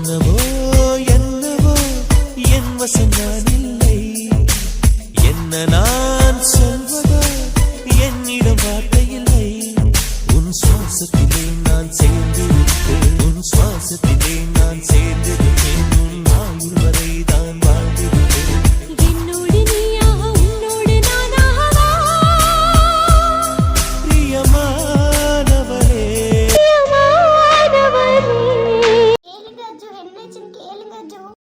என்னவோ என்னவோ என் வசம் நான் இல்லை, என்ன நான் சொல்வதோ என்னிடம் வார்த்தை இல்லை. உன் சுவாசத்திலே நான் சேர்ந்திருப்பேன், உன் சுவாசத்திலே நான் சேர்ந்திருப்பேன், உன் ஆயுள் வரை தான் வாழ்ந்திருப்பேன். என்னோடு நீயாக உன்னோடு நானாகவா பிரியமானவரே.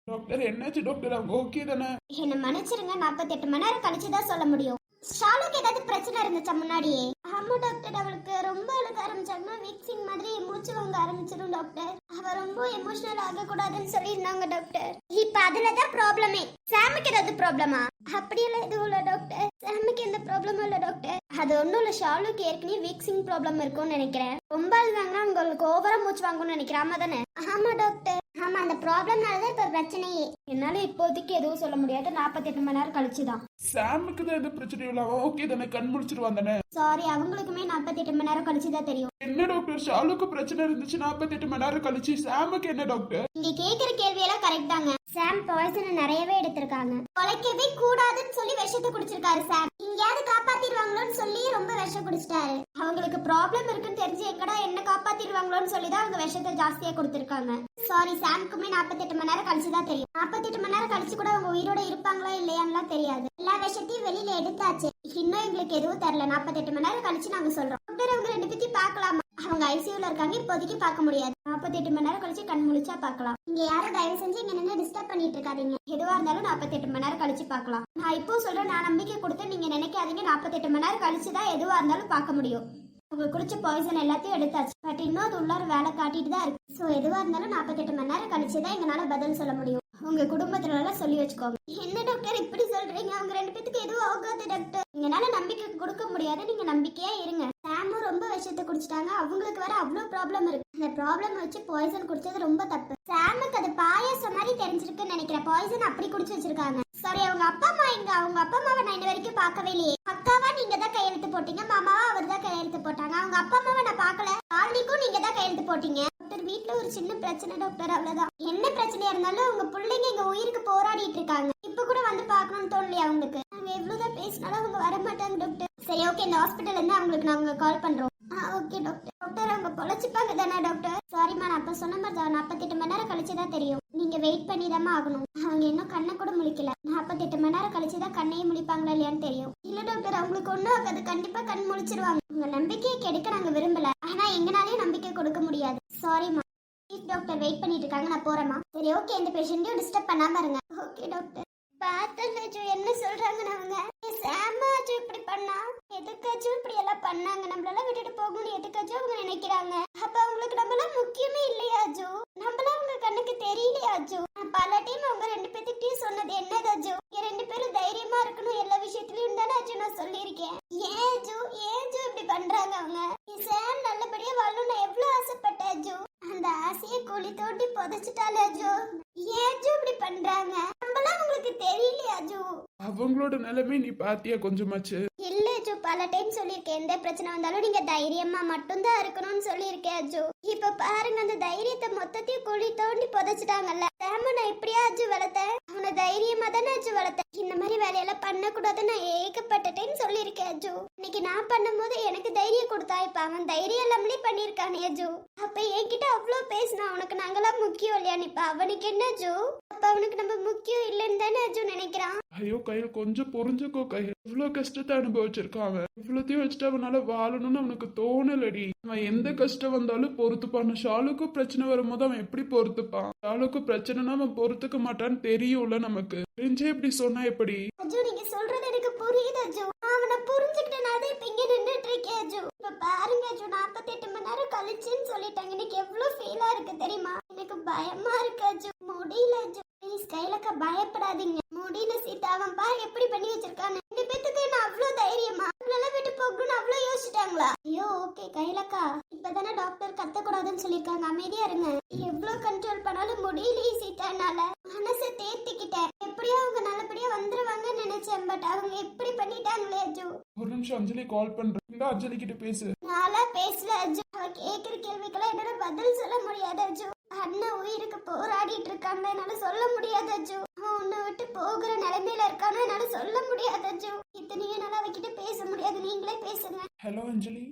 டாக்டர் என்னாச்சு டாக்டர், அவங்க ஓகே தானே? என்ன மன்னிச்சிருங்க, 48 மணி நேரம் கழிச்சுதான் சொல்ல முடியும். ஷாலுக்கு ஏதாவது பிரச்சனை இருந்துச்சா முன்னாடியே? ஆமா டாக்டர், அவளுக்கு ரொம்ப அழுக ஆரம்பிச்சாங்கன்னா வீக்ஸிங் மாதிரி மூச்சு வாங்க ஆரம்பிச்சிடும் டாக்டர். அவ ரொம்ப எமோஷனல் ஆக கூடாதுன்னு சொல்லியிருந்தாங்க டாக்டர். இப்ப அதுலதான் ப்ராப்ளமே. சாமுக்கு ஏதாவது ப்ராப்ளமா? அப்படியெல்லாம் எதுவும் இல்ல டாக்டர், சாமுக்கு எந்த ப்ராப்ளமும் இல்ல டாக்டர். அது ஒன்றும் இல்ல, ஷாலுக்கு ஏற்கனவே வீக்ஸிங் ப்ராப்ளம் இருக்கும்னு நினைக்கிறேன். ரொம்ப அழுதாங்கன்னா உங்களுக்கு ஓவரா மூச்சு வாங்கும்னு நினைக்கிறேன். ஆமா தானே? ஆமா டாக்டர், ஆமா அந்த ப்ராப்ளம்னாலதான் இப்ப பிரச்சனையே. என்னால இப்போதைக்கு எதுவும் சொல்ல முடியாது, 48 மணி நேரம் கழிச்சுதான். சாமுக்கு தான் எந்த பிரச்சனையும் இல்ல, அவன் ஓகே தானே, கண் முழிச்சிருவான் தானே? சாரி, அவங்களுக்குமே 48 மணி நேரம் கழிச்சுதான் தெரியும். என்ன டாக்டர், ஷாலுக்கு பிரச்சனை இருந்துச்சு 48 மணி நேரம் கழிச்சு, சாமுக்கு என்ன டாக்டர்? நீங்க கேக்குற கேள்வியெல்லாம் கரெக்ட் தாங்க. சாம் பாய்சன் நிறையவே எடுத்திருக்காங்க. கொலைக்கவே கூடாதுன்னு சொல்லி விஷத்தை குடிச்சிருக்காரு சாம். எங்கயாவது காப்பாத்திடுவாங்களோன்னு சொல்லி ரொம்ப விஷம் குடிச்சிட்டாரு. அவங்களுக்கு ப்ராப்ளம் இருக்குன்னு தெரிஞ்சு எங்கடா என்ன காப்பாத்திடுவாங்களோன்னு சொல்லி தான் அவங்க விஷத்தை ஜாஸ்தியா கொடுத்திருக்காங்க. சாரி, சாமுக்குமே 48 மணி நேரம் கழிச்சு தான் தெரியும். 48 மணி நேரம் கழிச்சு கூட அவங்க உயிரோட இருப்பாங்களா இல்லையான்லாம் தெரியாது. எல்லா விஷயத்தையும் வெளியில எடுத்தாச்சு, இன்னும் எங்களுக்கு எதுவும் தெரியல. 48 மணி நேரம் கழிச்சு நாங்க சொல்றோம். டாக்டர் அவங்க 2 பேத்தையும் பார்க்கலாமா? அவங்க ஐசியூல இருக்காங்க, இப்போதைக்கு பார்க்க முடியாது. 48 மணி நேரம் கழிச்சு கண் முழிச்சா பார்க்கலாம். இங்க யாரும் தயவு செஞ்சு இங்க நின்று டிஸ்டர்ப் பண்ணிட்டு இருக்காதீங்க. எதுவா இருந்தாலும் 48 மணி நேரம் கழிச்சு பார்க்கலாம். நான் இப்போ சொல்றேன், நான் நம்பிக்கை கொடுத்து நீங்க நினைக்காதீங்க. 48 மணி நேரம் கழிச்சு தான் எதுவா இருந்தாலும் பார்க்க முடியும். அவங்க குடிச்ச பாய்சன் எல்லாத்தையும் எடுத்தாச்சு, பட் இன்னும் அது உள்ளார வேலை காட்டிட்டு தான் இருக்கு. சோ எதுவா இருந்தாலும் 48 மணி நேரம் கழிச்சு தான் எங்களால பதில் சொல்ல முடியும். உங்க குடும்பத்துல சொல்லி வச்சுக்கோங்க. என்ன டாக்டர் இப்படி சொல்றீங்க? அவங்க 2 பேத்துக்கு எதுவும் ஆகாது டாக்டர். எங்களால நம்பிக்கை கொடுக்க முடியாது, நீங்க நம்பிக்கையா இருங்க. சாமும் ரொம்ப விஷயத்தை குடிச்சிட்டாங்க, அவங்களுக்கு வேற அவ்வளவு ப்ராப்ளம் இருக்கு. அந்த ப்ராப்ளம் வச்சு பாய்சன் குடிச்சது ரொம்ப தப்பு. சாமுக்கு அது பாயாசம் மாதிரி தெரிஞ்சிருக்குன்னு நினைக்கிறேன். பாய்சன் அப்படி குடிச்சு வச்சிருக்காங்க. சாரி, அவங்க அப்பா அம்மா எங்க? அவங்க அப்பா அம்மாவை நான் இன்ன வரைக்கும் பார்க்கவே இல்லையே. அக்காவா நீங்க தான் கையெழுத்து போட்டீங்க, மாமாவா அவர் தான் கையெழுத்து போட்டாங்க. அவங்க அப்பா அம்மாவை நான் பார்க்கல. ஆல்னிக்கும் நீங்க தான் கையெழுத்து போட்டீங்க. டாக்டர் வீட்ல ஒரு சின்ன பிரச்சனை டாக்டர், அவ்வளவுதான். என்ன பிரச்சனையா இருந்தாலும் உங்க பிள்ளைங்க எங்க உயிருக்கு போராடிட்டு இருக்காங்க. இப்ப கூட வந்து பார்க்கணும்னு தோணலையா அவங்களுக்கு? நாங்க எவ்வளவுதான் பேசினாலும் அவங்க வர மாட்டாங்க டாக்டர். சரி ஓகே, இந்த ஹாஸ்பிட்டல்ல இருந்து அவங்களுக்கு நாங்க கால் பண்றோம். Okay doctor. டாக்டர் அவங்க பொழைச்சிப்பாங்க தானே டாக்டர்? சாரிமா, நான் அப்ப சொன்ன மாதிரி தான் 48 மணி நேரம் கழிச்சுதான் தெரியும். நீங்க வெயிட் பண்ணி தான் ஆகணும். அவங்க இன்னும் கண்ணை கூட முழிக்கல. 48 மணி நேரம் கழிச்சுதான் கண்ணையும் முழிப்பாங்களா இல்லையான்னு தெரியும். இல்ல டாக்டர், அவங்களுக்கு ஒண்ணும் ஆகாது, கண்டிப்பா கண் முழிச்சிருவாங்க. உங்க நம்பிக்கையை கெடுக்க நாங்க விரும்பல, ஆனா எங்கனாலயும் நம்பிக்கை கொடுக்க முடியாது. சாரிமா. சீஃப் டாக்டர் வெயிட் பண்ணிட்டு இருக்காங்க, நான் போறேமா. சரி ஓகே, இந்த பேஷண்ட்டையும் டிஸ்டர்ப் பண்ணாம இருங்க. Okay doctor. பார்த்தேன் என்ன சொல்றாங்கன்னு அவங்க. சாமாச்சும் இப்படி பண்ணா, எதுக்காச்சும் இப்படி எல்லாம் பண்ணாங்க, நம்மளால விட்டுட்டு போகணும்னு எதுக்காச்சும் அவங்க நினைக்கிறாங்க. அப்ப அவங்களுக்கு நம்மளாம் முக்கியமே இல்லையா ஜோ? நம்மளாம் அவங்க கண்ணுக்கு தெரியலையா ஜோ? நான் பல டைம் அவங்க 2 பேர்த்திட்டையும் சொன்னது என்னது ஜோ? 2 பேரும் தைரியமா இருக்கணும் எல்லா விஷயத்திலயும் தானே அஜோ நான் சொல்லியிருக்கேன். ஏன் ஜோ இப்படி பண்றாங்க அவங்க? சாம் நல்லபடியா வாழணும் நான் எவ்வளவு ஆசைப்பட்டேன் ஜோ. அந்த ஆசையை குழி தோண்டி புதைச்சிட்டாலே ஜோ. ஏன் ஜோ இப்படி பண்றாங்க? நம்மளாம் உங்களுக்கு தெரியலையா ஜோ? அவங்களோட நிலைமை நீ பாத்தியா கொஞ்சமாச்சு? இல்ல ஜோ, பல டைம் சொல்லியிருக்கேன், எந்த பிரச்சனை வந்தாலும் நீங்க தைரியமா மட்டும்தான் இருக்கணும்னு சொல்லியிருக்கேன் ஜோ. இப்ப பாருங்க, அந்த தைரியத்தை மொத்தத்தையும் குழி தோண்டி புதைச்சிட்டாங்கல்ல. சாம நான் எப்படியா அஜு வளர்த்தேன்? அவனை தைரியமா தானே அஜு வளர்த்தேன். இந்த மாதிரி வேலையெல்லாம் பண்ணக்கூடாதுன்னு நான் ஏகப்பட்ட டைம் சொல்லியிருக்கேன் அஜு. இன்னைக்கு நான் பண்ணும் போது எனக்கு தைரியம் கொடுத்தா, இப்ப அவன் தைரியம் இல்லாமலே பண்ணிருக்கானே அஜு. அப்ப என்கிட்ட அவ்வளவு பேசினா, உனக்கு நாங்களாம் முக்கியம் இல்லையா? இப்ப அவனுக்கு என்ன அஜு? அப்ப அவனுக்கு நம்ம முக்கியம் இல்லைன்னு தானே அஜு நினைக்கிறான். ஐயோ கையில் கொஞ்சம் புரிஞ்சுக்கோ கையில். இவ்வளவு கஷ்டத்தை அனுபவிச்சிருக்கான் அவன். இவ்வளோத்தையும் வச்சுட்டு அவனால வாழணும்னு அவனுக்கு தோணலடி. அவன் எந்த கஷ்டம் வந்தாலும் பொறுத்துப்பான். ஷாலுக்கும் பிரச்சனை வரும்போது அவன் எப்படி பொறுத்துப்பான்? ஷாலுக்கு பிரச்சனைனா அவன் பொறுத்துக்க மாட்டான்னு தெரியும்ல நமக்கு. தெரிஞ்சே இப்படி சொன்னா எப்படி? அஜு நீங்க சொல்றது எனக்கு புரியுது அஜு. அவனை புரிஞ்சுக்கிட்டனால இப்ப இங்க நின்றுட்டு இருக்கேன் அஜு. இப்ப பாருங்க அஜு, 48 மணி நேரம் கழிச்சுன்னு சொல்லிட்டாங்க. எனக்கு எவ்வளவு ஃபீலா இருக்கு தெரியுமா? எனக்கு பயமா இருக்கு அஜு. முடியல அஜு. ப்ளீஸ் கைலக்கா பயப்படாதீங்க. முடியல சீதா, அவன் பாரு எப்படி பண்ணி வச்சிருக்கான்னு. 2 பேத்துக்கு நான் அவ்வளவு தைரியமா நம்மளால விட்டு போகணும்னு அவ்வளவு யோசிச்சிட்டாங்களா? ஐயோ ஓகே கைலக்கா, இப்பதானே டாக்டர் கத்தக்கூடாதுன்னு சொல்லிருக்காங்க, அமைதியா இருங்க. எவ்வளவு கண்ட்ரோல் பண்ணாலும் முடியலையே சீதா, என்னால மனசை தேத்திக்கிட்டேன். எப்படியோ அவங்க நல்லபடியா வந்துருவாங்கன்னு நினைச்சேன், பட் அவங்க எப்படி பண்ணிட்டாங்களே அஜு. ஒரு நிமிஷம் அஞ்சலி கால் பண்றேன். அஞ்சலி கிட்ட பேசு. நாளா பேசல அஜு. அவ கேக்குற கேள்விக்கெல்லாம் என்னால பதில் சொல்ல முடியாது அஜு. அண்ணன் உயிருக்கு போராடிட்டு இருக்கான்னு என்னால சொல்ல முடியாது அஜு. அவன் உன்னை விட்டு போகிற நிலைமையில இருக்கான்னு என்னால சொல்ல முடியாது அஜு. இத்தனையும் என்னால அவகிட்ட பேச முடியாது, நீங்களே பேசுங்க. ஹலோ அஞ்சலி.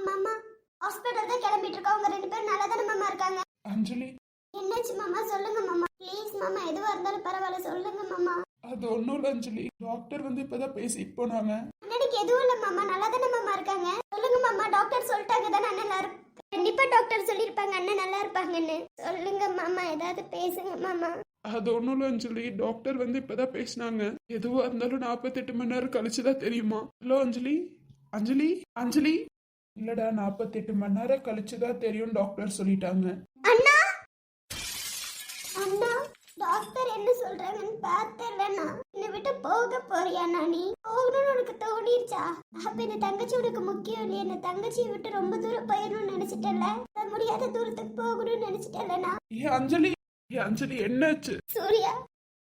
மாமா ஹாஸ்பிட்டல் தான் கிளம்பிட்டு இருக்கா. அவங்க 2 பேரும் நல்லா தானே மாமா இருக்காங்க? அஞ்சலி என்னாச்சு மாமா? சொல்லுங்க மாமா ப்ளீஸ் மாமா, எதுவா இருந்தாலும் பரவாயில்ல சொல்லுங்க மாமா. அது ஒன்றும் இல்லை அஞ்சலி, டாக்டர் வந்து இப்பதான் பேசிட்டு போனாங்க. அண்ணனுக்கு எதுவும் இல்ல மாமா, நல்லா தானே மாமா இருக்காங்க. சொல்லுங்க மாமா, டாக்டர் சொல்லிட்டாங்க தானே அண்ணன் நல்லா இருக்கு. கண்டிப்பா டாக்டர் சொல்லியிருப்பாங்க அண்ணன் நல்லா இருப்பாங்கன்னு. சொல்லுங்க மாமா, ஏதாவது பேசுங்க மாமா. அது ஒன்றும் இல்லை அஞ்சலி, டாக்டர் வந்து இப்பதான் பேசினாங்க. எதுவா இருந்தாலும் 48 மணி நேரம் கழிச்சுதான் தெரியுமா. ஹலோ அஞ்சலி. அஞ்சலி அஞ்சலி இல்லடா, 48 மணி நேரம் கழிச்சுதான் தெரியும் டாக்டர் சொல்லிட்டாங்க. அண்ணா அண்ணா டாக்டர் என்ன சொல்றாங்கன்னு பார்த்தேன்னா என்னை விட்டு போக போறியா? நீ போகணும்னு உனக்கு தோணிருச்சா? அப்ப இந்த தங்கச்சி உனக்கு முக்கியம் இல்லையா? இந்த தங்கச்சியை விட்டு ரொம்ப தூரம் போயிடணும்னு நினைச்சிட்டல, முடியாத தூரத்துக்கு போகணும்னு நினைச்சிட்டலனா? ஏ அஞ்சலி, ஏ அஞ்சலி என்னாச்சு? சூர்யா.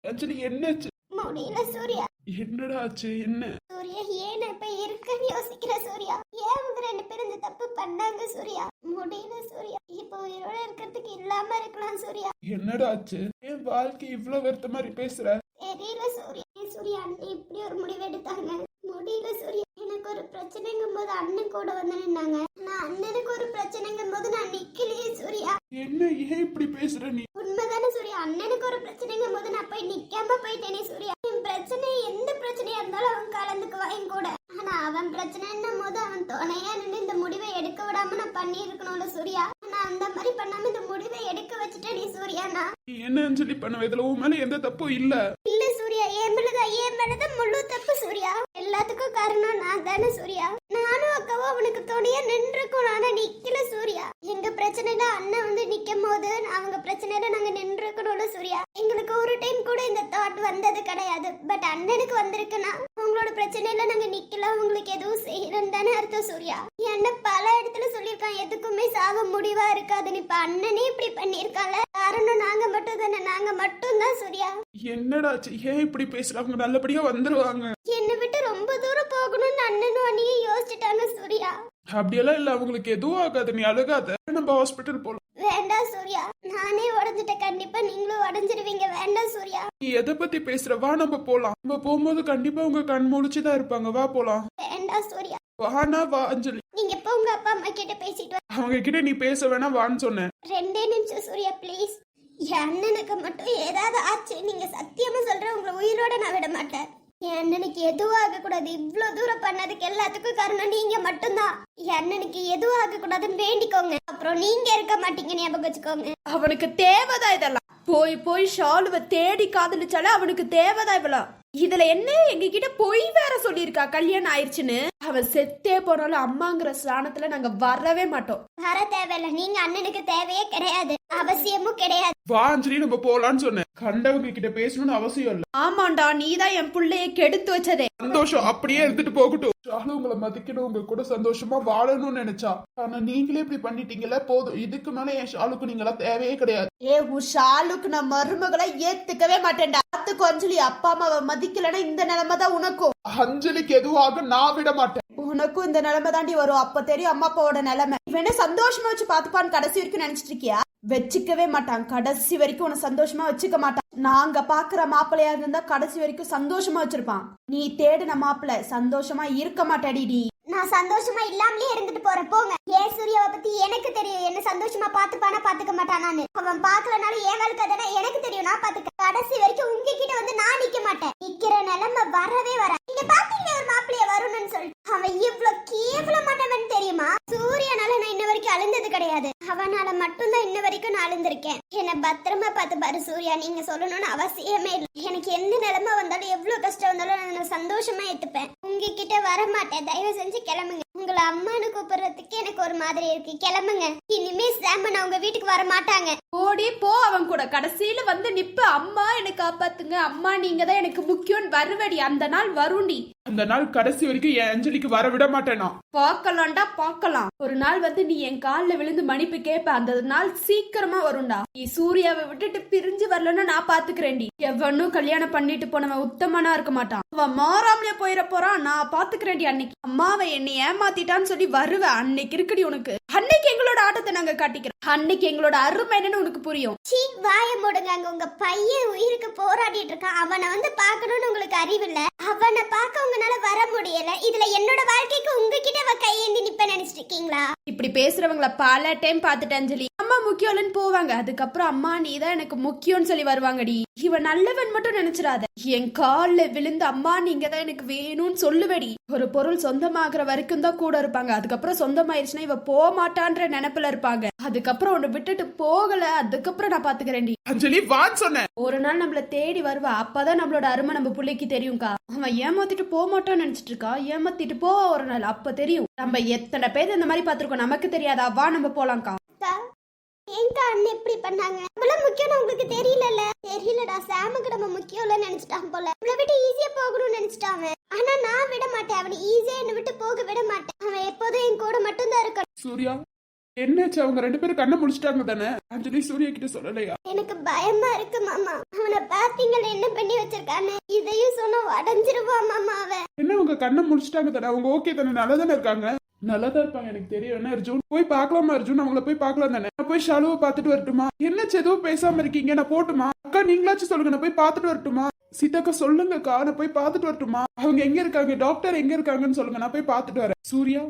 அஞ்சலி என்னாச்சு? முடியல சூர்யா. என்னடா ஆச்சு? என்ன சூர்யா ஏன் இப்ப இருக்குன்னு யோசிக்கிற சூர்யா? ஏன் அவங்க 2 பேரும் இந்த தப்பு பண்ணாங்க சூர்யா? முடியல சூர்யா. இப்போ உயிரோட இருக்கிறதுக்கு இல்லாம இருக்கலாம் சூர்யா. என்னடா ஆச்சு? என் வாழ்க்கை இவ்வளவு வருத்த மாதிரி பேசுற? தெரியல சூர்யா. சூர்யா அண்ணன் இப்படி ஒரு முடிவு எடுத்தாங்க. முடியல சூர்யா. எனக்கு ஒரு பிரச்சனைங்கும் போது அண்ணன் கூட வந்து நின்னாங்க. நான் அண்ணனுக்கு ஒரு பிரச்சனைங்கும் போது நான் நிக்கலையே சூர்யா. என்ன, ஏன் இப்படி பேசுற நீ? உண்மைதானே சூர்யா, அண்ணனுக்கு ஒரு பிரச்சனைங்கும் போது நான் போய் நிக்காம போயிட்டேனே சூர்யா. என் பிரச்சனை எந்த பிரச்சனையா இருந்தாலும் அவன் கலந்துக்குவான் கூட. ஆனா அவன் பிரச்சனைன்னும் போது அவன் துணையா நின்று இந்த முடிவை எடுக்க விடாம நான் பண்ணி இருக்கணும்ல சூர்யா. நான் அந்த மாதிரி பண்ணாம இந்த முடிவை எடுக்க வச்சுட்டேன் நீ சூர்யானா. நீ என்ன அஞ்சலி பண்ணுவ? இதுல உன் மேல எந்த தப்பும் இல்ல. இல்ல சூர்யா, என் மேலதான் முழு தப்பு சூர்யா. எல்லாத்துக்கும் காரணம் நான் தானே சூர்யா. நானும் அக்காவும் அவனுக்கு துணையா நின்றுக்கும், ஆனா நிக்கல சூர்யா. எங்க பிரச்சனைல அண்ணன் வந்து நிக்கும் போது அவங்க பிரச்சனையில நாங்க நின்றுக்கணும்ல சூர்யா. எங்களுக்கு ஒரு டைம் கூட இந்த தாட் வந்தது கிடையாது. பட் அண்ணனுக்கு வந்திருக்குன்னா அவங்களோட பிரச்சனையில நாங்க நிக்கல, அவங்களுக்கு எதுவும் செய்யலன்னு தானே அர்த்தம் சூர்யா. என் அண்ணன் பல இடத்துல சொல்லியிருக்கான் எதுக்குமே சாக முடிவா இருக்காதுன்னு. இப்ப அண்ணனே இப்படி பண்ணிருக்காங்க, காரணம் நாங்க மட்டும் தானே, நாங்க மட்டும் தான் சூர்யா. என்னடாச்சு? ஏன் இப்படி பேசுறாங்க? நல்லபடியா வந்துருவாங்க. என்னை விட்டு ரொம்ப தூரம் போகணும்னு அண்ணனும் அண்ணியும் யோசிச்சுட்டாங்க சூர்யா. அப்படியெல்லாம் இல்ல, அவங்களுக்கு எதுவும் ஆகாது, நீ அழுகாத. நம்ம ஹாஸ்பிட்டல் போலாம். வேண்டாம் சூர்யா, நானே உடஞ்சிட்டேன், கண்டிப்பா நீங்களும் உடஞ்சிருவீங்க. வேண்டாம் சூர்யா. நீ எதை பத்தி பேசுற? வா நம்ம போலாம். நம்ம போகும்போது கண்டிப்பா உங்க கண் முழிச்சுதான் இருப்பாங்க. வா போலாம். வேண்டாம் சூர்யா. வானா வா அஞ்சலி. நீங்க எப்ப உங்க அப்பா அம்மா கிட்ட பேசிட்டு அவங்க கிட்ட நீ பேச வேணா, வான்னு சொன்னேன். 2 நிமிஷம் சூர்யா ப்ளீஸ். என் அண்ணனுக்கு மட்டும் ஏதாவது ஆச்சு, நீங்க சத்தியமா சொல்ற உங்களை உயிரோட நான் விட மாட்டேன். என் அண்ணனுக்கு எதுவும் ஆக கூடாது. இவ்வளவு தூரம் பண்ணதுக்கு எல்லாத்துக்கும் காரணம் நீங்க மட்டும்தான். என் அண்ணனுக்கு எதுவும் ஆக கூடாதுன்னு வேண்டிக்கோங்க. அப்புறம் நீங்க இருக்க மாட்டீங்க, ஞாபகம் வச்சுக்கோங்க. அவனுக்கு தேவைதான் இதெல்லாம். போய் போய் ஷாலுவை தேடி காதலிச்சாலே அவனுக்கு தேவைதான் இவ்வளவு. இதுல என்ன எங்ககிட்ட பொய் வேற சொல்லியிருக்கா கல்யாணம் ஆயிடுச்சுன்னு. அவன் செத்தே போனாலும் அம்மாங்கிற ஸ்தானத்துல நாங்க வரவே மாட்டோம். வர தேவையில்ல, நீங்க அண்ணனுக்கு தேவையே கிடையாது, அவசியமும் கிடையாது. வா அஞ்சலி, நம்ம போலான்னு சொன்னேன். கண்டவங்க கிட்ட பேசணும்னு அவசியம் இல்ல. ஆமாண்டா, நீதான் என் புள்ளைய கெடுத்து வச்சதே. சந்தோஷம் அப்படியே எடுத்துட்டு போகட்டும். ஷாலு உங்களை மதிக்கணும், உங்க கூட சந்தோஷமா வாழணும்னு நினைச்சா. ஆனா நீங்களே இப்படி பண்ணிட்டீங்களே, போதும். இதுக்கு மேல என் ஷாலுக்கு நீங்களா தேவையே கிடையாது. உன் ஷாலுக்கு நான் மருமகளை ஏத்துக்கவே மாட்டேன்டா. பாத்துக்கோ அஞ்சலி, அப்பா அம்மாவை மதிக்கலன்னா இந்த நிலைமை தான் உனக்கும். அஞ்சலிக்கு எதுவாக நான் விட மாட்டேன். உனக்கும் இந்த நிலைமை தாண்டி வரும். அப்ப தெரியும் அம்மா அப்பாவோட நிலைமை. இவன சந்தோஷமா வச்சு பாத்துப்பான்னு கடைசி வரைக்கும் நினைச்சிட்டு இருக்கியா? வச்சுக்கவே மாட்டான். கடைசி வரைக்கும் உன்னை சந்தோஷமா வச்சுக்க மாட்டான். நாங்க பாக்குற மாப்பிள்ளையா இருந்தா கடைசி வரைக்கும் சந்தோஷமா வச்சிருப்பான். நீ தேடின மாப்பிள்ளை சந்தோஷமா இருக்க மாட்டாடி. நான் சந்தோஷமா இல்லாமலே இருந்துட்டு போறேன், போங்க. ஏன் சூர்யாவை பத்தி எனக்கு தெரியும், என்ன சந்தோஷமா பாத்துப்பானா பாத்துக்க மாட்டானான்னு. அவன் பாக்கலனாலும் ஏன் வேலைக்கு தானே எனக்கு தெரியும், நான் பாத்துக்க. கடைசி வரைக்கும் உங்ககிட்ட வந்து நான் நிக்க மாட்டேன். நிக்கிற நிலைமை வரவே வர. நீங்க பாத்தீங்க ஒரு மாப்பிள்ளைய வரும்னு சொல்லி. அவன் இவ்வளவு கேவலமாட்டவன் தெரியுமா? சூர்யானால நான் இன்ன வரைக்கும் அழுந்தது கிடையாது, அவனால மட்டும்தான் இன்ன வரைக்கும் நான் அழுந்திருக்கேன். என்ன பத்திரமா பார்த்து பாரு சூர்யா, நீங்க சொல்லணும்னு அவசியமே இல்லை. எனக்கு எந்த நிலைமை வந்தாலும் எவ்வளவு கஷ்டம் வந்தாலும் நான் சந்தோஷமா ஏத்துப்பேன். உங்ககிட்ட வர மாட்டேன். தயவு செஞ்சு கிளம்புங்க. உங்களை அம்மானு கூப்பிடுறதுக்கு எனக்கு ஒரு மாதிரி இருக்கு. கிளம்புங்க. இனிமே சாமன் அவங்க வீட்டுக்கு வர மாட்டாங்க. ஓடி போ அவன் கூட. கடைசியில வந்து நிப்ப, அம்மா எனக்கு காப்பாத்துங்க, அம்மா நீங்க தான் எனக்கு முக்கியம் வருவடி. அந்த நாள் வருண்டி. அந்த நாள் கடைசி வரைக்கும் என் அஞ்சலிக்கு வர விட மாட்டேனா. பாக்கலாம்டா பாக்கலாம். ஒரு நாள் வந்து நீ என் காலில் விழுந்து மன்னிப்பு கேப்ப. அந்த நாள் சீக்கிரமா வரும்டா. நீ சூர்யாவை விட்டுட்டு பிரிஞ்சு வரலன்னா நான் பாத்துக்கிறேன்டி. எவனும் கல்யாணம் பண்ணிட்டு போனவன் உத்தமனா இருக்க மாட்டான். அவன் மாறாமலே போயிட போறான். நான் பாத்துக்கிறேன்டி அன்னைக்கு. அம்மாவை என்னை ஏமாத்திட்டான்னு சொல்லி வருவேன். அன்னைக்கு இருக்குடி உனக்கு. அன்னைக்கு எங்களோட ஆட்டத்தை நாங்க காட்டிக்கிறோம். அன்னைக்கு எங்களோட அருமை என்னன்னு உனக்கு புரியும். சீ வாய மூடுங்க. அங்க உங்க பையன் உயிருக்கு போராடிட்டு இருக்கான். அவனை வந்து பார்க்கணும்னு உங்களுக்கு அறிவில்ல. அவனை பார்க்க உங்களால வர முடியல. இதுல என்னோட வாழ்க்கைக்கு உங்ககிட்ட கையேந்தி நிப்ப நினைச்சிட்டு இருக்கீங்களா? இப்படி பேசுறவங்கள பல டைம் பாத்துட்டேன் அஞ்சலி. அம்மா முக்கியம்னு போவாங்க. அதுக்கப்புறம் அம்மா நீதான் எனக்கு முக்கியம்னு சொல்லி வருவாங்கடி. இவன் நல்லவன் மட்டும் நினைச்சிடாத. என் கால்ல விழுந்து அம்மா நீங்க தான் எனக்கு வேணும்னு சொல்லுவடி. ஒரு பொருள் சொந்தமாகற வரைக்கும் தான் கூட இருப்பாங்க. அதுக்கப்புறம் சொந்தமாயிருச்சுன்னா இவ போக மாட்டான்ற நினைப்புல இருப்பாங்க. அதுக்கப்புறம் உன்னை விட்டுட்டு போகல. அதுக்கப்புறம் நான் பாத்துக்கிறேன்டி. அஞ்சலி வான்னு சொன்னேன். ஒரு நாள் நம்மள தேடி வருவா. அப்பதான் நம்மளோட அருமை நம்ம பிள்ளைக்கு தெரியும்க்கா. அவன் ஏமாத்திட்டு போக மாட்டான்னு நினைச்சிட்டு இருக்கா. ஏமாத்திட்டு போவா ஒரு நாள். அப்ப தெரியும். நம்ம எத்தனை பேர் இந்த மாதிரி பாத்துருக்கோம். நமக்கு தெரியாதா? வா நம்ம போலாம்க்கா. எங்க அண்ணன் எப்படி பண்ணாங்க? அவ்வளவு முக்கியம் உங்களுக்கு தெரியலடா. சாமுக்கு நம்ம முக்கியம் இல்ல நினைச்சிட்டான் போல. அவளை விட்டு ஈஸியா போகணும்னு நினைச்சிட்டான். ஆனா நான் விட மாட்டேன். அவனை ஈஸியா என்னை விட்டு போக விட மாட்டேன். அவன் எப்போதும் என் கூட மட்டும் தான் இருக்கான். சூர்யா என்னாச்சு? அவங்க 2 பேரும் கண்ணை முடிச்சிட்டாங்க தானே? அஞ்சலி சூர்யா கிட்ட சொல்லலையா? எனக்கு பயமா இருக்கு மாமா. அவனை பாத்தீங்களா என்ன பண்ணி வச்சிருக்கானே? இதையும் சொன்ன உடஞ்சிருவான் மாமா. அவன் என்ன உங்க கண்ணை முடிச்சிட்டாங்க தானே? அவங்க ஓகே தானே? நல்லா தானே இருக்காங்க? நல்லாதான் இருப்பாங்க எனக்கு தெரியும். என்ன அர்ஜுன் போய் பாக்கலாமா? அர்ஜுன் அவங்கள போய் பாக்கலாம் தானே? நான் போய் ஷாலுவை பாத்துட்டு வரட்டுமா? என்னச்சு எதுவும் பேசாம இருக்கீங்க? நான் போட்டுமா? அக்கா நீங்களாச்சும் சொல்லுங்க. நான் போய் பாத்துட்டு வரட்டுமா? சீதாக்கா சொல்லுங்கக்கா. நான் போய் பாத்துட்டு வரட்டுமா? அவங்க எங்க இருக்காங்க? டாக்டர் எங்க இருக்காங்கன்னு சொல்லுங்க. நான் போய் பாத்துட்டு வரேன். சூர்யா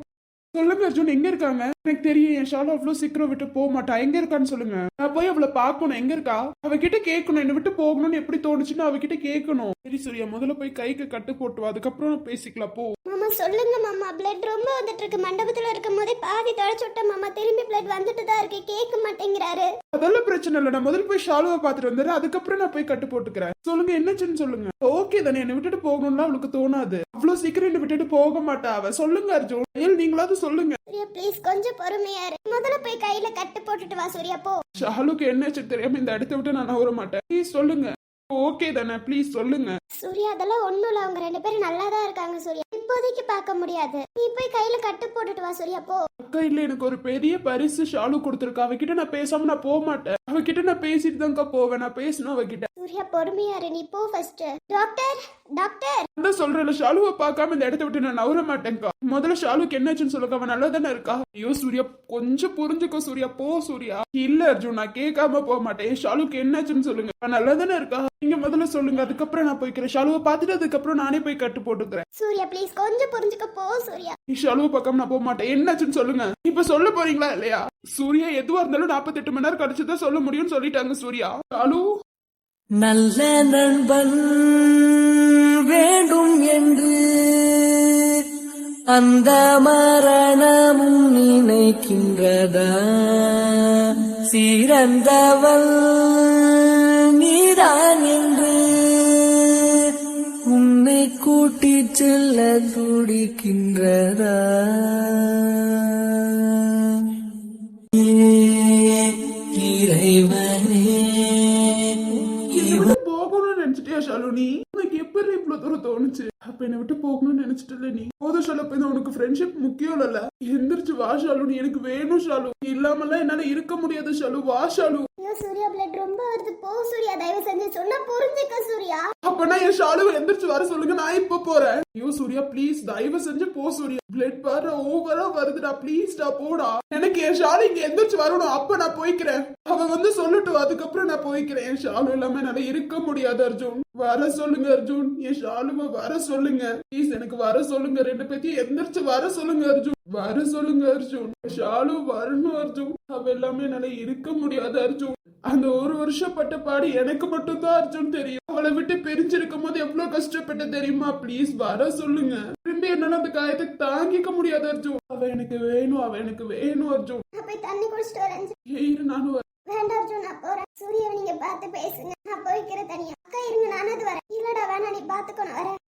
சொல்லுங்க அர்ஜுன் எங்க இருக்காங்க? எனக்கு தெரியும் என் ஷாலு அவ்வளவு சீக்கிரம் விட்டு போக மாட்டா. எங்க இருக்கான்னு சொல்லுங்க. நான் போய் அவளை பாக்கணும். எங்க இருக்கா? அவகிட்ட கேட்கணும். என்னை விட்டு போகணும்னு எப்படி தோணுச்சுன்னு அவகிட்ட கேட்கணும். சரி சூர்யா முதல்ல போய் கைக்கு கட்டு போட்டு வா. அதுக்கப்புறம் பேசிக்கலாம் போ. மாமா சொல்லுங்க மாமா. பிளட் ரொம்ப வந்துட்டு இருக்கு. மண்டபத்துல இருக்கும் போதே பாதி தொடச்சு விட்ட மாமா. திரும்பி பிளட் வந்துட்டு தான் இருக்கு. கேட்க மாட்டேங்கிறாரு. அதெல்லாம் பிரச்சனை இல்லை. நான் முதல்ல போய் ஷாலுவை பாத்துட்டு வந்துடுறேன். அதுக்கப்புறம் நான் போய் கட்டு போட்டுக்கிறேன். சொல்லுங்க என்னச்சுன்னு சொல்லுங்க. ஓகே தானே? என்னை விட்டுட்டு போகணும்னா அவளுக்கு தோணாது. அவ்வளவு சீக்கிரம் என்னை விட்டுட்டு போக மாட்டா அவ. சொல்லுங்க அர்ஜுன். நீங்களாவது சொல்லுங்க. சூர்யா ப்ளீஸ் கொஞ்சம் பொறுமையா இரு. முதல்ல போய் கையில கட்டு போட்டுட்டு வா சூர்யா போ. ஷாலுக்கு என்னாச்சு தெரியாம இந்த இடத்த விட்டு நான் நவர மாட்டேன். ப்ளீஸ் சொல்லுங்க. ஓகே தானே? ப்ளீஸ் சொல்லுங்க. சூர்யா அதெல்லாம் ஒண்ணும் இல்ல. அவங்க 2 பேரும் நல்லா தான் இருக்காங்க சூர்யா. இப்போதைக்கு பார்க்க முடியாது. நீ போய் கையில கட்டு போட்டுட்டு வா சூர்யா போ. அக்கா இல்ல எனக்கு ஒரு பெரிய பரிசு ஷாலு கொடுத்துருக்கா. அவகிட்ட நான் பேசாம நான் போக மாட்டேன். அவகிட்ட நான் பேசிட்டு தான்க்கா போவேன். நான் பேசணும் அவகிட்ட. சூர்யா பொறுமையா இரு. நீ போ ஃபர்ஸ்ட். டாக்டர் டாக்டர் நான் சொல்றேன் ஷாலுவை பார்க்காம இந்த இடத்த விட்டு நான் நவர மாட்டேன்க்கா. முதல்ல ஷாலுக்கு என்னாச்சுன்னு சொல்லுங்க. அவன் நல்லா தானே இருக்கா? ஐயோ சூர்யா கொஞ்சம் புரிஞ்சுக்கோ சூர்யா. போ சூர்யா. இல்ல அர்ஜுன் நான் கேட்காம போக மாட்டேன். ஷாலுக்கு என்னாச்சுன்னு சொல்லுங்க. அவன் நல்லா தானே இருக்கா? நீங்க முதல்ல சொல்லுங்க. அதுக்கப்புறம் நான் போய்க்கிறேன். ஷாலுவை பார்த்துட்டு அதுக்கப்புறம் நானே போய் கட்டு போட்டுக்கிறேன். சூர்யா ப்ளீஸ் கொஞ்சம் புரிஞ்சுக்க போ சூர்யா. நீ ஷாலுவை பார்க்காம நான் போக மாட்டேன். என்னாச்சுன்னு சொல்லுங்க. இப்ப சொல்ல போறீங்களா இல்லையா? சூர்யா எதுவா இருந்தாலும் 48 மணி நேரம் கழிச்சுதான் சொல்ல முடியும்னு சொல்லிட்டாங்க சூர்யா. ஷாலு நல்ல நண்பன் வேண்டும் என்று அந்த மரணமும் நினைக்கின்றதா? சிறந்தவள் நீதான் என்று உன்னை கூட்டிச் செல்ல துடிக்கின்றதா? இறைவனே போகணும்னு நினைச்சிட்டியா ஷாலு? நீ உனக்கு எப்படி இவ்வளவு தூரம் தோணுச்சு? அப்ப என்னை விட்டு போகணும்னு நினைச்சிட்டு நீ போதும் ஷாலு. இப்ப உனக்கு ஃப்ரெண்ட்ஷிப் முக்கியம் இல்ல. எந்திரிச்சு வா ஷாலு. நீ எனக்கு வேணும் ஷாலு. நீ இல்லாமலாம் என்னால இருக்க முடியாது ஷாலு. வா ஷாலு. சூர்யா பிளட் ரொம்ப வருது. போ சூர்யா தயவு செஞ்சு சொன்னா புரிஞ்சுக்க சூர்யா. அப்பனா என் ஷாலுவை எந்திரிச்சு வர சொல்லுங்க. நான் இப்ப போறேன். ஐயோ சூர்யா ப்ளீஸ் தயவு செஞ்சு போ சூர்யா. பிளட் வர ஓவரா வருதுடா. ப்ளீஸ்டா போடா. எனக்கு என் ஷாலு இங்க எந்திரிச்சு வரணும். அப்ப நான் போய்க்கிறேன். அவ வந்து சொல்லட்டும். அதுக்கப்புறம் நான் போய்க்கிறேன். என் ஷாலு இல்லாம என்னால இருக்க முடியாது அர்ஜுன். வர சொல்லுங்க அர்ஜுன். என் ஷாலுவை வர சொல்லுங்க ப்ளீஸ். எனக்கு வர சொல்லுங்க. 2 பேத்தையும் எந்திரிச்சு வர சொல்லுங்க அர்ஜுன். வர சொல்லுங்க அர்ஜுன். ஷாலு வரணும் அர்ஜுன். அவ எல்லாமே என்னால இருக்க முடியாது அர்ஜுன். அந்த 1 வருஷம் பட்ட பாடு எனக்கு மட்டும் தான் அர்ஜுன் தெரியும். அவளை விட்டு பிரிஞ்சிருக்கும் போது எவ்வளவு கஷ்டப்பட்ட தெரியுமா? ப்ளீஸ் வர சொல்லுங்க. திரும்பி என்னால அந்த காயத்தை தாங்கிக்க முடியாது அர்ஜுன். அவ எனக்கு வேணும். அவ எனக்கு வேணும் அர்ஜுன். நான் போய் தண்ணி குடிச்சிட்டு வரேன். இரு நானும் வரேன். வேண்டாம் அர்ஜுன் நான் போறேன். சூர்யாவை நீங்க பார்த்து பேசுங்க. நான் போய்க்கிறேன் தனியா. அக்கா இருங்க நானது வரேன். இல்லடா வேணா நீ பாத்துக்கோ. நான் வரேன்.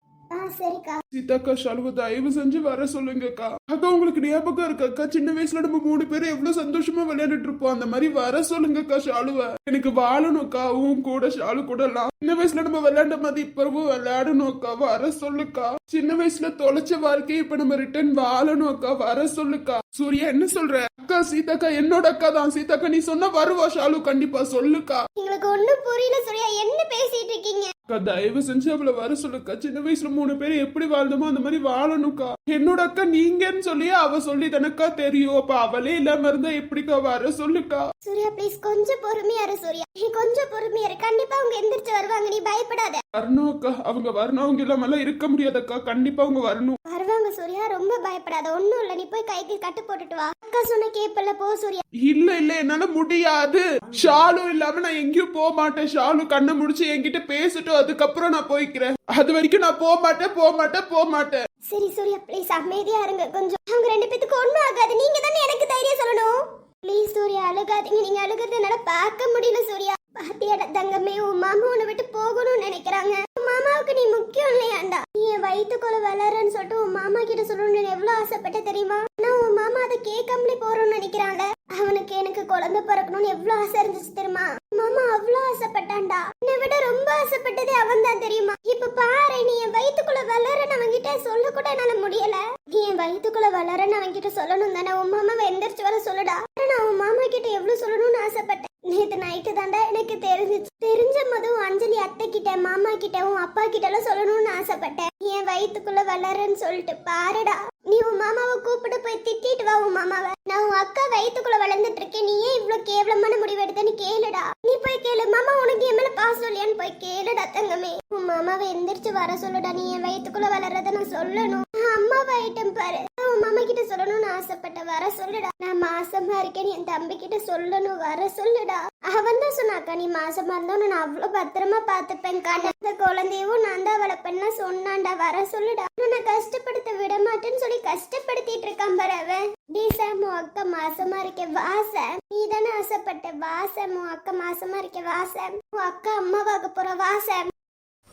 சரிக்கா. சீதாக்கா ஷாலுவை தயவு செஞ்சு வர சொல்லுங்கக்கா. அக்கா உங்களுக்கு ஞாபகம் இருக்காக்கா? சின்ன வயசுல நம்ம 3 பேரும் எவ்வளவு சந்தோஷமா விளையாடிட்டு இருப்போம். அந்த மாதிரி வர சொல்லுங்கக்கா ஷாலுவை. எனக்கு வாழணும்க்கா உன் கூட ஷாலு கூட எல்லாம். சின்ன வயசுல நம்ம விளையாண்ட மாதிரி இப்பவும் விளையாடணும்க்கா. வர சொல்லுக்கா. சின்ன வயசுல தொலைச்ச வாழ்க்கையை இப்ப நம்ம ரிட்டர்ன் வாழணும் அக்கா. வர சொல்லுக்கா. சூர்யா என்ன சொல்ற? அக்கா சீதாக்கா என்னோட அக்கா தான். சீதாக்கா நீ சொன்ன வருவா ஷாலு கண்டிப்பா. சொல்லுக்கா. உங்களுக்கு ஒண்ணும் புரியல சூர்யா. என்ன பேசிட்டு இருக்கீங்க? அக்கா தயவு செஞ்சு அவளை வர சொல்லுக்கா. சின்ன வயசுல 3 பேர் எப்படி வாழ்ந்தோமோ அந்த மாதிரி வாழணும்க்கா. என்னோட அக்கா நீங்கன்னு சொல்லி அவ சொல்லி தனக்கா தெரியும். அப்ப அவளே இல்லாம இருந்தா எப்படிக்கா? வர சொல்லுக்கா. சூர்யா ப்ளீஸ் கொஞ்சம் பொறுமையா இரு சூர்யா, நீ கொஞ்சம் பொறுமையா இரு. கண்டிப்பா அவங்க எந்திரிச்சு வருவாங்க, நீ பயப்படாத. வரணும் அக்கா, அவங்க வரணும். அவங்க இல்லாம எல்லாம் இருக்க முடியாதக்கா. கண்டிப்பா அவங்க வரணும். வருவாங்க சூர்யா, ரொம்ப பயப்படாத. ஒண்ணும் இல்ல, நீ போய் கைக்கு கட்டு போட்டுட்டு வா. அக்கா சொன்ன கேப்பல்ல, போ சூர்யா. இல்ல இல்ல என்னால முடியாது. ஷாலு இல்லாம நான் எங்கேயும் போக மாட்டேன். ஷாலு கண்ணை முடிச்சு என்கிட்ட பேசிட்டோம், அதுக்கப்புறம் நான் போய்க்கிறேன். அது வரைக்கும் நான் போக மாட்டேன். சரி சூர்யா ப்ளீஸ் அமைதியா இருங்க கொஞ்சம். அவங்க 2 பேத்துக்கு ஒண்ணும் ஆகாது, நீங்க தானே எனக்கு தைரியம் சொல்லணும். ப்ளீஸ் சூர்யா அழுகாதீங்க, நீங்க அழுகிறது என்னால பார்க்க முடியல சூர்யா. பாத்தியாடா தங்கமே, உன் மாமா உன்னை விட்டு போகணும்னு நினைக்கிறாங்க. உன் மாமாவுக்கு நீ முக்கியம் இல்லையாண்டா. நீ என் வயிற்றுக்குள்ள வளரன்னு சொல்லிட்டு உன் மாமா கிட்ட சொல்லணும்னு எவ்வளவு ஆசைப்பட்ட தெரியுமா? ஆனா உன் மாமா அதை கேட்காமலே போறோம்னு நினைக்கிறான்ல. அவனுக்கு எனக்கு குழந்தை பிறக்கணும்னு எவ்வளவு ஆசை இருந்துச்சு தெரியுமா? மாமா அவ்வளவு ஆசைப்பட்டான்டா. என்னை விட ரொம்ப ஆசைப்பட்டதே அவன் தான் தெரியுமா? இப்ப பாரு, நீ என் வயிற்றுக்குள்ள வளரன்னு அவன்கிட்ட சொல்ல கூட என்னால முடியல. நீ என் வயிற்றுக்குள்ள வளரன்னு அவன்கிட்ட சொல்லணும் தானே. உன் மாமாவை எந்திரிச்சு வர சொல்லுடா. நான் உன் மாமா கிட்ட எவ்வளவு சொல்லணும்னு ஆசைப்பட்டேன். நேத்து நைட்டு தாண்டா எனக்கு தெரிஞ்சிச்சு. தெரிஞ்ச போதும் அஞ்சலி அத்தை கிட்ட, மாமா கிட்ட, உன் அப்பா கிட்ட எல்லாம் சொல்லணும்னு ஆசைப்பட்டேன். என் வயிற்றுக்குள்ள வளரன்னு சொல்லிட்டு பாருடா. நீ உன் மாமாவை கூப்பிட்டு போய் திட்டிட்டு வா உன் மாமாவை. நான் உன் அக்கா வயிற்றுக்குள்ள வளர்ந்துட்டு இருக்கேன், நீ ஏன் இவ்வளவு கேவலமான முடிவு எடுத்தேன்னு கேளுடா. நீ போய் கேளு, மாமா உனக்கு என் மேல பாசம் இல்லையான்னு போய் கேளுடா தங்கமே. உன் மாமாவை எந்திரிச்சு வர சொல்லுடா. நீ என் வயிற்றுக்குள்ள வளர்றத நான் சொல்லணும். அம்மாவாயிட்டம் பாரு. உன் மாமா கிட்ட சொல்லணும்னு ஆசைப்பட்ட, வர சொல்லுடா. நான் மாசமா இருக்கேன், என் தம்பி கிட்ட சொல்லணும், வர சொல்லுடா. அவன் தான் சொன்னாக்கா, நீ மாசமா இருந்தா நான் அவ்வளவு பத்திரமா பாத்துப்பேன். அந்த குழந்தையும் நான் தான் வளர்ப்பேன்னு சொன்னான்டா, வர சொல்லுடா. நான் கஷ்டப்படுத்த விட மாட்டேன்னு சொல்லி கஷ்டப்படுத்திட்டு இருக்கான் பாரு அவன். டி சாம், உன் அக்கா மாசமா இருக்கே வாசம். நீ தானே ஆசைப்பட்ட வாசம். உன் அக்கா மாசமா இருக்கே வாசம். உன் அக்கா அம்மாவாக போற வாசம்.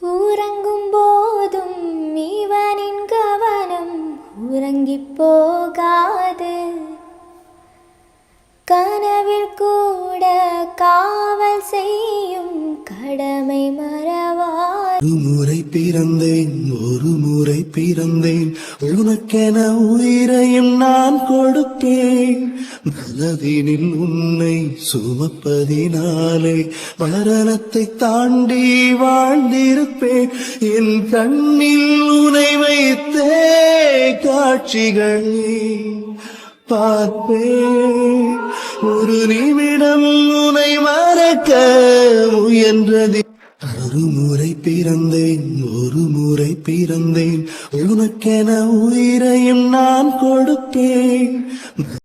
உறங்கும் போதும் இவனின் கவனம் உறங்கி போகாது. கனவில் கூட காவல் செய்யும் கடமை மறவாது. ஒரு முறை பிறந்தேன் உனக்கென உயிரையும் நான் கொடுப்பேன். மனதினில் உன்னை சுமப்பதினாலே மரணத்தை தாண்டி வாழ்ந்திருப்பேன். என் கண்ணில் உனை வைத்தே காட்சிகளை பார்ப்பேன். ஒரு நிமிடம் உனை மறக்க முயன்றது. ஒரு முறை பிறந்தேன் உனக்கென உயிரையும் நான் கொடுப்பேன்.